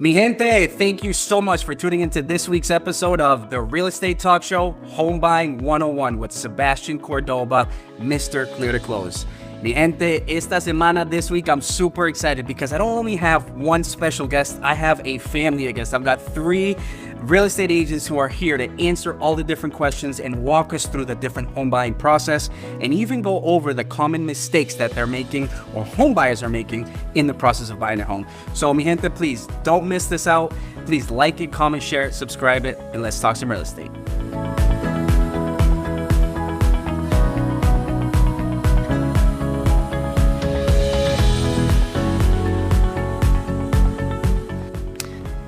Mi gente, thank you so much for tuning into this week's episode of the Real Estate Talk Show, Home Buying 101 with Sebastian Cordoba, Mr. Clear to Close. Mi gente, esta semana, this week, I'm super excited because I don't only have one special guest, I have a family of guests. I've got 3 real estate agents who are here to answer all the different questions and walk us through the different home buying process and even go over the common mistakes that they're making or home buyers are making in the process of buying a home. So mi gente, please don't miss this out. Please like it, comment, share it, subscribe it, and let's talk some real estate.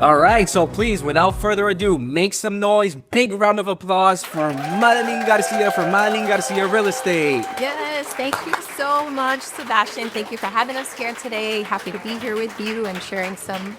All right, so please, without further ado, make some noise. Big round of applause for Madelyn Garcia from Madelyn Garcia Real Estate. Yes, thank you so much, Sebastian. Thank you for having us here today. Happy to be here with you and sharing some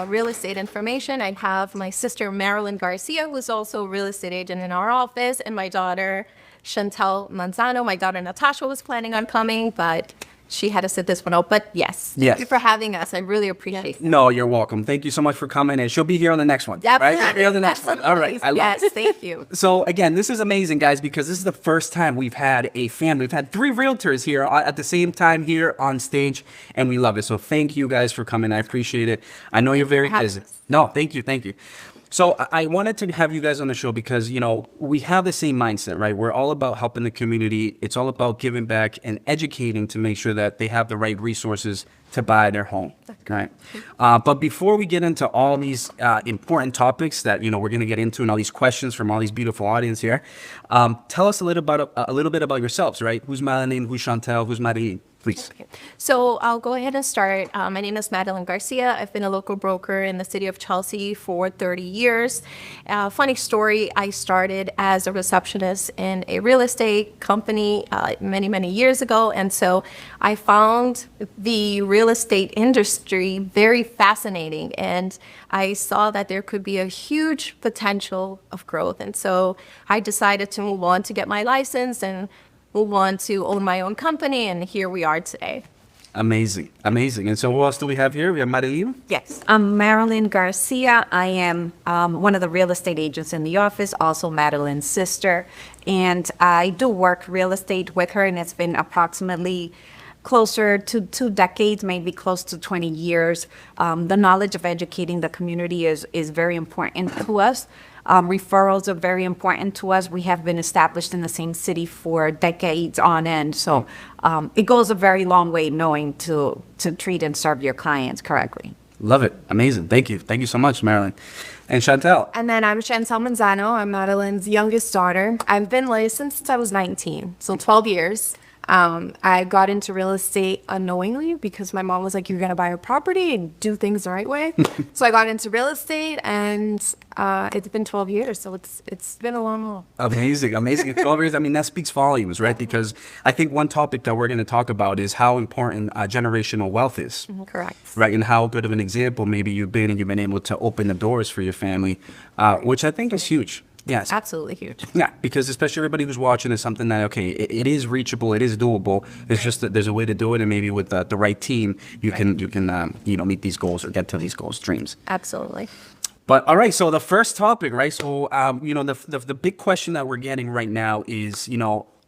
real estate information. I have my sister, Marilyn Garcia, who's also a real estate agent in our office, and my daughter, Shantel Manzano. My daughter, Natasha, was planning on coming, but she had to sit this one out, but yes. Thank you for having us. I really appreciate it. No, you're welcome. Thank you so much for coming, and she'll be here on the next one. Absolutely. Right? She'll be on the next one. All right. I love it. Thank you. So again, this is amazing, guys, because this is the first time we've had a family. We've had 3 realtors here at the same time here on stage, and we love it. So thank you guys for coming. I appreciate it. I know you're very busy. No, thank you. Thank you. So I wanted to have you guys on the show because, you know, we have the same mindset, right? We're all about helping the community. It's all about giving back and educating to make sure that they have the right resources to buy their home, right? But before we get into all these important topics that, you know, we're going to get into and all these questions from all these beautiful audience here, tell us a little bit about yourselves, right? Who's Marilyn? Who's Shantel? Who's Marilyn? Please. Okay. So I'll go ahead and start. My name is Madelyn Garcia. I've been a local broker in the city of Chelsea for 30 years. Funny story, I started as a receptionist in a real estate company many, many years ago. And so I found the real estate industry very fascinating. And I saw that there could be a huge potential of growth. And so I decided to move on to get my license and move on to own my own company, and here we are today. Amazing, amazing. And so who else do we have here? We have Marilyn? Yes, I'm Marilyn Garcia. I am one of the real estate agents in the office, also Madelyn's sister, and I do work real estate with her, and it's been approximately closer to 2 decades, maybe close to 20 years. The knowledge of educating the community is very important to us. Referrals are very important to us. We have been established in the same city for decades on end. So it goes a very long way knowing to treat and serve your clients correctly. Love it. Amazing. Thank you. Thank you so much, Marilyn. And Shantel. And then I'm Shantel Manzano. I'm Madelyn's youngest daughter. I've been licensed since I was 19, so 12 years. I got into real estate unknowingly because my mom was like, you're going to buy a property and do things the right way. So I got into real estate, and it's been 12 years. So it's been a long haul. Amazing. Amazing. 12 years. I mean, that speaks volumes, right? Because I think one topic that we're going to talk about is how important generational wealth is. Correct. Right. And how good of an example maybe you've been able to open the doors for your family, which I think is huge. Yes. Absolutely huge. Yeah, because especially everybody who's watching is something that, okay, it is reachable, it is doable. It's just that there's a way to do it, and maybe with the right team, you can meet these goals or get to these goals, dreams. Absolutely. But all right, so the first topic, right? So the big question that we're getting right now is,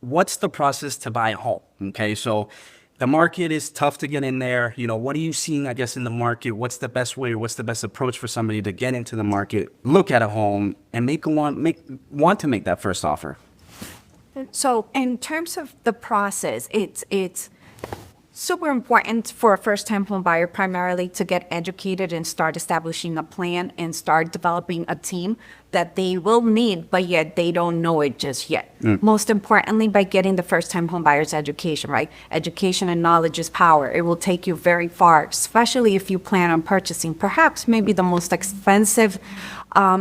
what's the process to buy a home? Okay, so the market is tough to get in there. What are you seeing, I guess, in the market? What's the best way, or what's the best approach for somebody to get into the market, look at a home, and want to make that first offer? So in terms of the process, it's super important for a first-time home buyer primarily to get educated and start establishing a plan and start developing a team that they will need, but yet they don't know it just yet. Most importantly, by getting the first-time home buyer's education, right? Education and knowledge is power. It will take you very far, especially if you plan on purchasing perhaps maybe the most expensive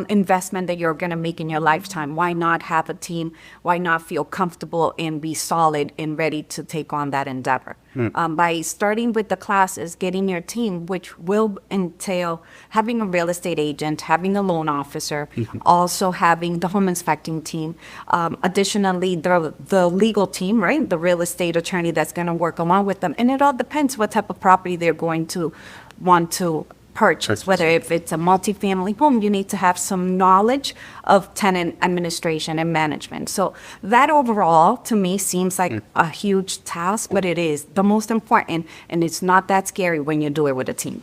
investment that you're going to make in your lifetime. Why not have a team? Why not feel comfortable and be solid and ready to take on that endeavor? By starting with the classes, getting your team, which will entail having a real estate agent, having a loan officer, also having the home inspecting team. Additionally, the legal team, right? The real estate attorney that's going to work along with them. And it all depends what type of property they're going to want to purchase, whether if it's a multifamily home, you need to have some knowledge of tenant administration and management. So that overall, to me, seems like a huge task, but it is the most important, and it's not that scary when you do it with a team.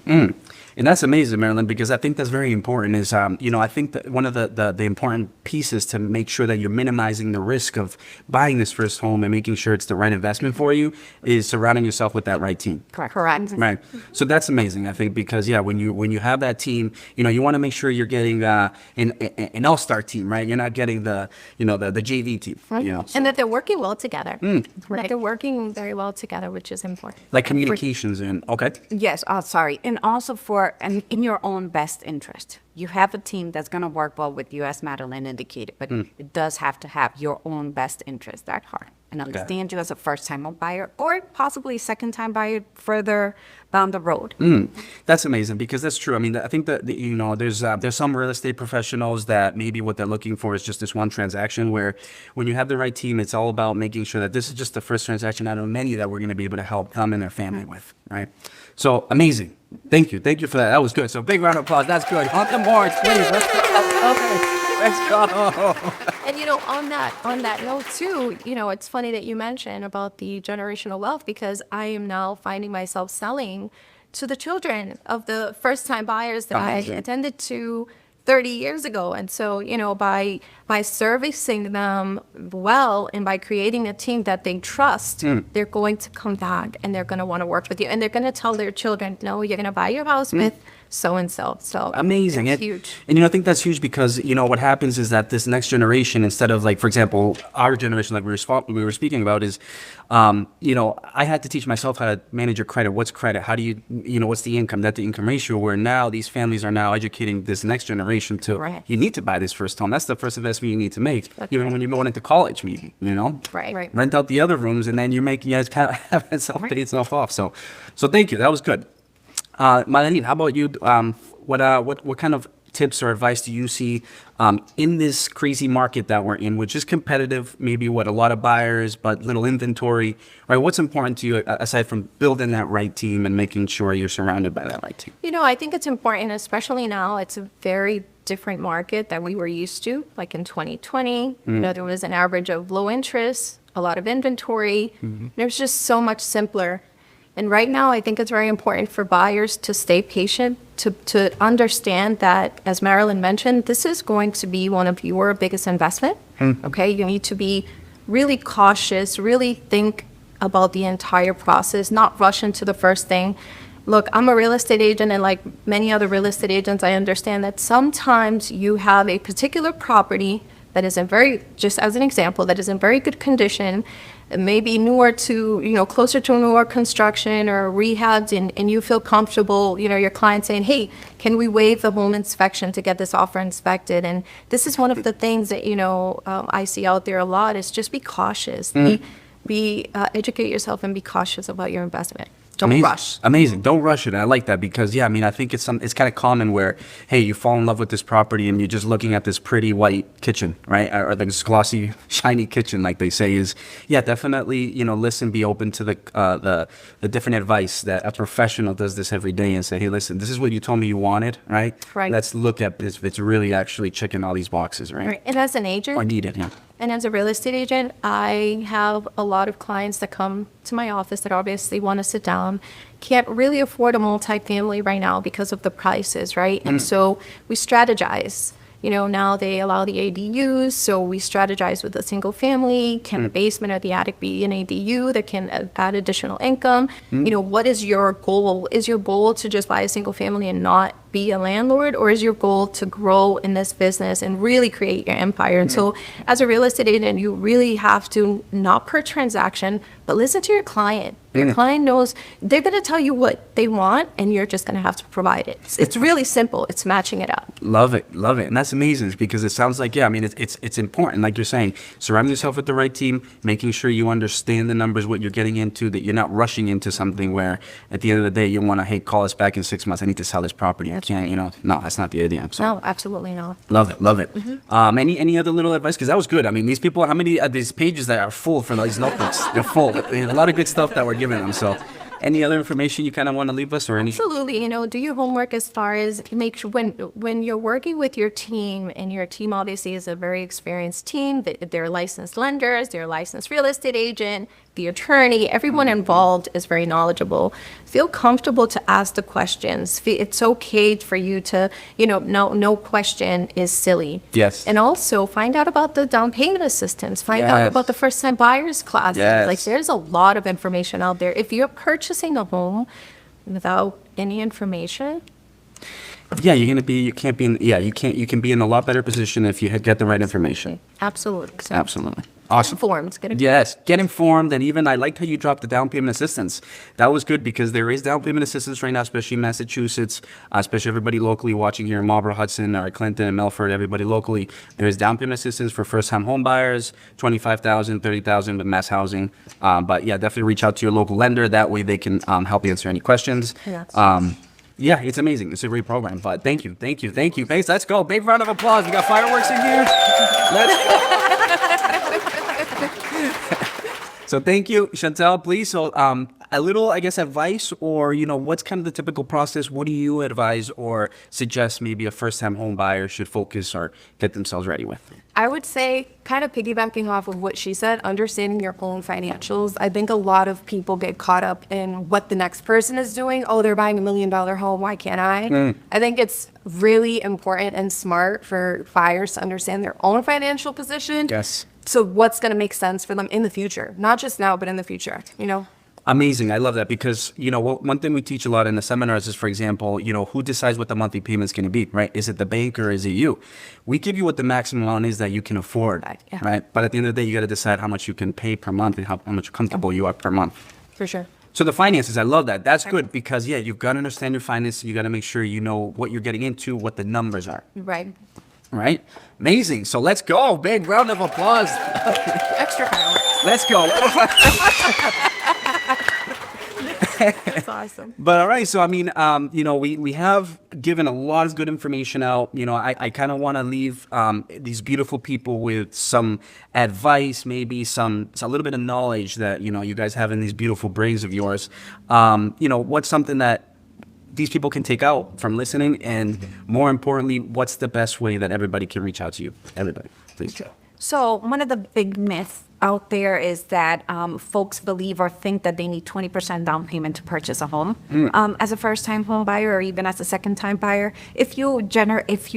And that's amazing, Marilyn, because I think that's very important is, I think that one of the important pieces to make sure that you're minimizing the risk of buying this first home and making sure it's the right investment for you is surrounding yourself with that right team. Correct. Right. So that's amazing, I think, because, when you have that team, you want to make sure you're getting an all-star team, right? You're not getting the JV team, And that they're working well together. Right. They're working very well together, which is important. Like communications okay. Yes, sorry. And also in your own best interest. You have a team that's going to work well with you, as Madeline indicated, but it does have to have your own best interest at heart and understand you as a first-time home buyer or possibly second-time buyer further down the road. That's amazing because that's true. I mean, I think that, there's some real estate professionals that maybe what they're looking for is just this one transaction where when you have the right team, it's all about making sure that this is just the first transaction out of many that we're going to be able to help them and their family with, right? So amazing. Thank you for that. That was good. So big round of applause. That's good. On the boards, please. Let's go. Let's go. And on that note too, it's funny that you mentioned about the generational wealth because I am now finding myself selling to the children of the first-time buyers that I attended to 30 years ago. And so, by servicing them well and by creating a team that they trust, they're going to come back and they're going to want to work with you. And they're going to tell their children, no, you're going to buy your house with so-and-so. So amazing. It's huge. And I think that's huge because, what happens is that this next generation, instead of like, for example, our generation, like we were speaking about is, I had to teach myself how to manage your credit. What's credit? How do you, what's the income, debt to income ratio, where now these families are now educating this next generation to, you need to buy this first home. That's the first investment you need to make, even when you're going into college, maybe, Right. Rent out the other rooms and then you're making, it's kind of have itself pay itself off. So thank you. That was good. Madelyn, how about you? What kind of tips or advice do you see in this crazy market that we're in, which is competitive, maybe a lot of buyers, but little inventory, right? What's important to you aside from building that right team and making sure you're surrounded by that right team? I think it's important, especially now, it's a very different market than we were used to. Like in 2020, there was an average of low interest, a lot of inventory. It was just so much simpler. And right now, I think it's very important for buyers to stay patient, to understand that, as Marilyn mentioned, this is going to be one of your biggest investment. Okay, you need to be really cautious, really think about the entire process, not rush into the first thing. Look, I'm a real estate agent, and like many other real estate agents, I understand that sometimes you have a particular property that is just as an example, that is in very good condition, maybe newer to, closer to newer construction or rehabs, and you feel comfortable, your client saying, hey, can we waive the home inspection to get this offer inspected? And this is one of the things that, I see out there a lot is just be cautious. Educate yourself and be cautious about your investment. Don't rush. Amazing. Don't rush it. I like that because, I think it's kind of common where, hey, you fall in love with this property and you're just looking at this pretty white kitchen, right? Or this glossy, shiny kitchen, like they say is, definitely, listen, be open to the different advice that a professional does this every day and say, hey, listen, this is what you told me you wanted, right? Right. Let's look at this if it's really actually checking all these boxes, right? And as an agent, or need it, and as a real estate agent, I have a lot of clients that come to my office that obviously want to sit down, can't really afford a multifamily right now because of the prices, right? And so we strategize. Now they allow the ADUs, so we strategize with a single family. Can the basement or the attic be an ADU that can add additional income? What is your goal? Is your goal to just buy a single family and not be a landlord, or is your goal to grow in this business and really create your empire? And so as a real estate agent, you really have to, not per transaction, but listen to your client. Your client knows, they're going to tell you what they want, and you're just going to have to provide it. It's really simple. It's matching it up. Love it. And that's amazing because it sounds like, it's important. Like you're saying, surround yourself with the right team, making sure you understand the numbers, what you're getting into, that you're not rushing into something where at the end of the day, you want to, hey, call us back in 6 months. I need to sell this property. I can't, no, that's not the idea. So. No, absolutely not. Love it. Any other little advice? Because that was good. I mean, these people, how many of these pages that are full for these notebooks? They're full. There's a lot of good stuff that we're giving them. So Any other information you kind of want to leave us or any? Absolutely. Do your homework as far as make sure when you're working with your team, and your team obviously is a very experienced team, they're licensed lenders, they're licensed real estate agent, the attorney, everyone involved is very knowledgeable. Feel comfortable to ask the questions. It's okay for you to, no question is silly. Yes. And also find out about the down payment assistance. Find out about the first time buyers classes. Yes. Like there's a lot of information out there. If you're purchasing a home without any information, Yeah, you can be in a lot better position if you get the right information. absolutely. So Absolutely. Awesome. informed. Yes, get informed, and even I liked how you dropped the down payment assistance. That was good because there is down payment assistance right now, especially in Massachusetts, especially everybody locally watching here in Marlborough, Hudson, or Clinton, and Melford, everybody locally. There is down payment assistance for first-time home buyers, $25,000, $30,000 with mass housing. But yeah, definitely reach out to your local lender. That way they can help you answer any questions. Yes. Yeah, it's amazing. It's a great program. But thank you. Thanks. Let's go. Big round of applause. We got fireworks in here. So thank you, Shantel, please. So a little, I guess, advice or, what's kind of the typical process? What do you advise or suggest maybe a first-time home buyer should focus or get themselves ready with? I would say, kind of piggybacking off of what she said, understanding your own financials. I think a lot of people get caught up in what the next person is doing. Oh, they're buying $1 million home. Why can't I? I think it's really important and smart for buyers to understand their own financial position. Yes. So what's going to make sense for them in the future? Not just now, but in the future, Amazing. I love that because, one thing we teach a lot in the seminars is, for example, who decides what the monthly payment is going to be, right? Is it the bank or is it you? We give you what the maximum amount is that you can afford, Yeah. right? But at the end of the day, you got to decide how much you can pay per month and how much comfortable you are per month. For sure. So the finances, I love that. That's good because, yeah, you've got to understand your finances. You got to make sure you know what you're getting into, what the numbers are, Right. right? Amazing. So let's go. Big round of applause. Extra fireworks. Let's go. That's awesome. But all right, so I mean, we have given a lot of good information out. I kind of want to leave these beautiful people with some advice, maybe a little bit of knowledge that you guys have in these beautiful brains of yours. What's something that these people can take out from listening, and more importantly, what's the best way that everybody can reach out to you? Everybody, please. So one of the big myths out there is that folks believe or think that they need 20% down payment to purchase a home. As a first-time home buyer or even as a second-time buyer, if you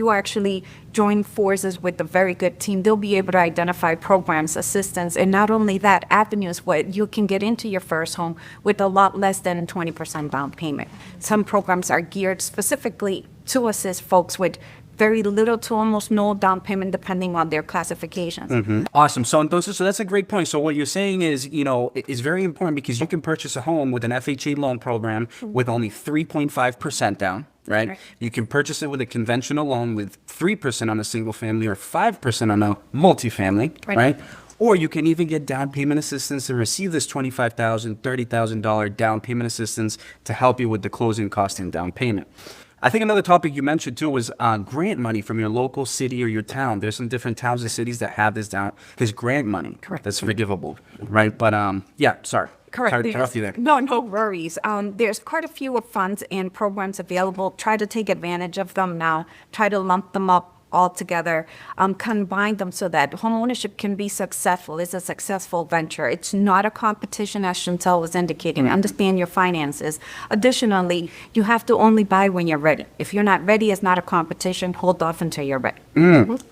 actually join forces with a very good team, they'll be able to identify programs, assistance, and not only that, avenues where you can get into your first home with a lot less than 20% down payment. Some programs are geared specifically to assist folks with very little to almost no down payment depending on their classifications. Awesome. So that's a great point. So what you're saying is, it's very important because you can purchase a home with an FHA loan program with only 3.5% down, right? You can purchase it with a conventional loan with 3% on a single family or 5% on a multifamily, right? Or you can even get down payment assistance and receive this $25,000, $30,000 down payment assistance to help you with the closing cost and down payment. I think another topic you mentioned too was grant money from your local city or your town. There's some different towns and cities that have this grant money. Correct. That's forgivable, right? But sorry. Correct. Sorry to interrupt you there. No worries. There's quite a few funds and programs available. Try to take advantage of them now. Try to lump them up all together, combine them so that homeownership can be successful. It's a successful venture. It's not a competition, as Shantel was indicating. Understand your finances. Additionally, you have to only buy when you're ready. If you're not ready, it's not a competition. Hold off until you're ready.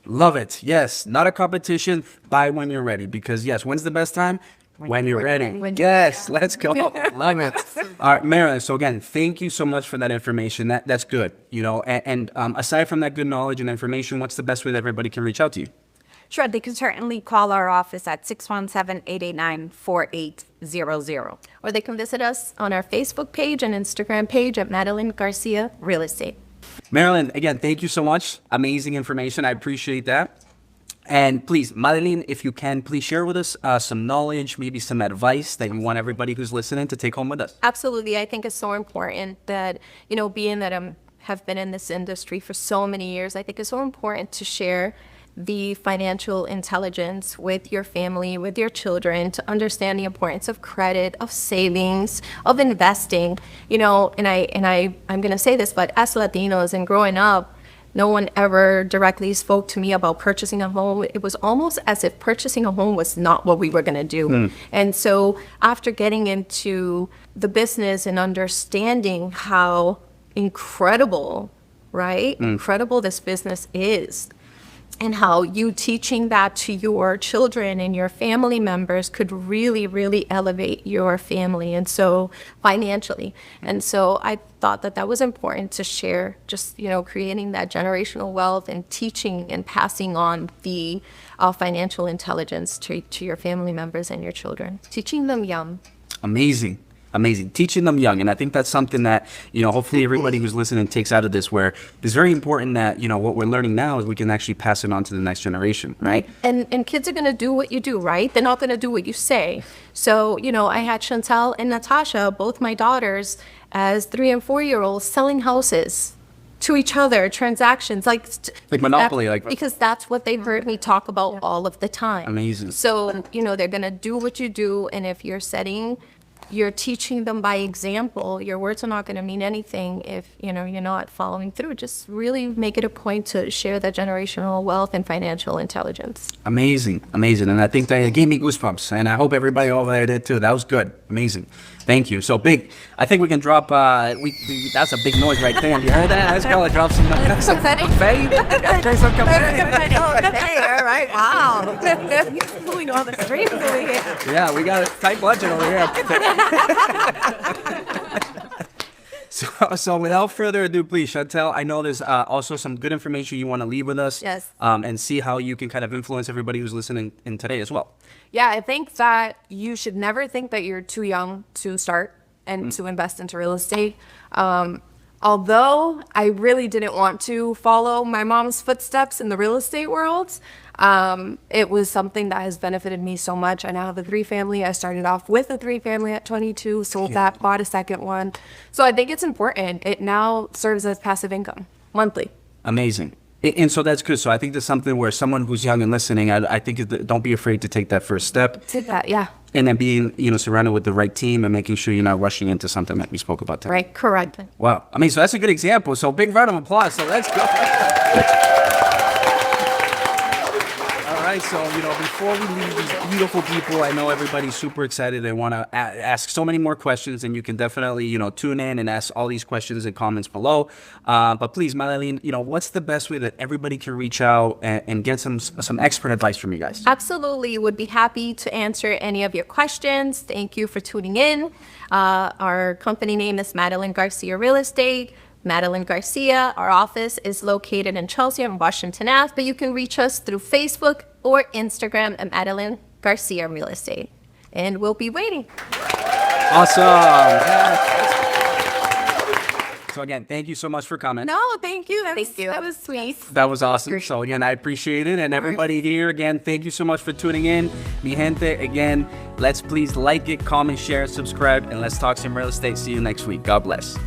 Love it. Yes, not a competition. Buy when you're ready because, yes, when's the best time? When you're ready. Yes, let's go. Love it. All right, Marilyn. So again, thank you so much for that information. That's good. And aside from that good knowledge and information, what's the best way that everybody can reach out to you? Sure, they can certainly call our office at 617-889-4800. Or they can visit us on our Facebook page and Instagram page at Madelyn Garcia Real Estate. Marilyn, again, thank you so much. Amazing information. I appreciate that. And please, Madelyn, if you can, please share with us some knowledge, maybe some advice that you want everybody who's listening to take home with us. Absolutely. I think it's so important that, being that I have been in this industry for so many years, I think it's so important to share the financial intelligence with your family, with your children, to understand the importance of credit, of savings, of investing. You know, I'm going to say this, but as Latinos and growing up, no one ever directly spoke to me about purchasing a home. It was almost as if purchasing a home was not what we were going to do. And so after getting into the business and understanding how incredible, right? Incredible this business is, and how you teaching that to your children and your family members could really, really elevate your family, and so financially. And so I thought that that was important to share, just, you know, creating that generational wealth and teaching and passing on the financial intelligence to your family members and your children, teaching them young. Amazing. Amazing. Teaching them young. And I think that's something that, you know, hopefully everybody who's listening takes out of this, where it's very important that, you know, what we're learning now is we can actually pass it on to the next generation, right? And kids are going to do what you do, right? They're not going to do what you say. So, you know, I had Shantel and Natasha, both my daughters, as 3 and 4-year-olds, selling houses to each other, transactions, like Monopoly, like, because that's what they've heard me talk about all of the time. Amazing. So, you know, they're going to do what you do. And if you're teaching them by example, your words are not going to mean anything if, you know, you're not following through. Just really make it a point to share that generational wealth and financial intelligence. Amazing. Amazing. And I think that gave me goosebumps, and I hope everybody over there did too. That was good. Amazing. Thank you. So big. I think we can drop, that's a big noise right there. You heard that? Let's go and drop some confetti. All right, wow. You're pulling all the strings over here. Yeah, we got a tight budget over here. So without further ado, please, Shantel, I know there's also some good information you want to leave with us. Yes. And see how you can kind of influence everybody who's listening in today as well. Yeah, I think that you should never think that you're too young to start and to invest into real estate. Although I really didn't want to follow my mom's footsteps in the real estate world, it was something that has benefited me so much. I now have a 3-family. I started off with a 3-family at 22, sold that, bought a second one. So I think it's important. It now serves as passive income monthly. Amazing. And so that's good. So I think that's something where someone who's young and listening, I think don't be afraid to take that first step. Did that, yeah. And then being, you know, surrounded with the right team and making sure you're not rushing into something that we spoke about today. Right, correct. Wow. I mean, so that's a good example. So big round of applause. So let's go. All right. So, you know, before we leave these beautiful people, I know everybody's super excited. They want to ask so many more questions, and you can definitely, you know, tune in and ask all these questions and comments below. But please, Madelyn, you know, what's the best way that everybody can reach out and get some expert advice from you guys? Absolutely. Would be happy to answer any of your questions. Thank you for tuning in. Our company name is Madelyn Garcia Real Estate. Madelyn Garcia. Our office is located in Chelsea on Washington Ave, but you can reach us through Facebook or Instagram at Madelyn Garcia Real Estate. And we'll be waiting. Awesome. So again, thank you so much for coming. No, thank you. Thank you. That was sweet. That was awesome. So again, I appreciate it. And everybody here, again, thank you so much for tuning in. Mi gente, again, let's please like it, comment, share, subscribe, and let's talk some real estate. See you next week. God bless.